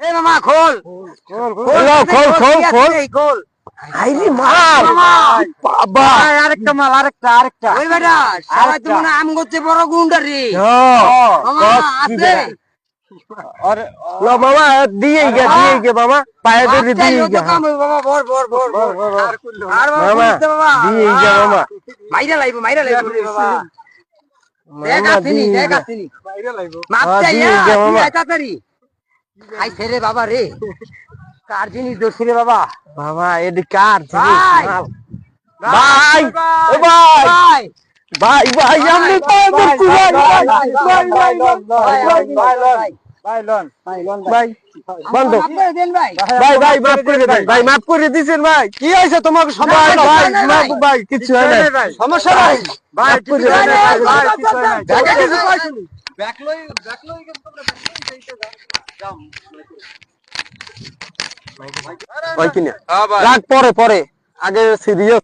এ মামা খোল খোল আইরে মাল বাবা আরেকটা মাল আরেকটা ওই বেটা সবাই তো মনে আম করতে বড় গুন্ডা রে মামা আছে লো মামা দিয়ে মামা পায়ে ধরে দিয়ে বাবা বর আর মামা দিয়ে মামা মাইরা লাইবো রে বাবা দেখ আসিনি মাপ চাইয়া তুই তাড়াতাড়ি খাই ছেড়ে বাবা রে কার জিনিস দোষ রে বাবা বাবা এডি কার ভাই ভাই ও ভাই ভাই আমি পায়ে ধরছি ভাই বন্ধ ভাই মাফ করে দেন ভাই মাফ করে দিছেন ভাই কি হয়েছে তোমাকে ভাই ভাই মাফ ভাই কিছু হয় না সমস্যা নাই ভাই কিছু হয় না ভাই কিছু হয় না কিছু কইছিনি ব্যাকলই কিন্তু তোমরা ভাই কিনা রাগ পরে আগে সিরিয়াস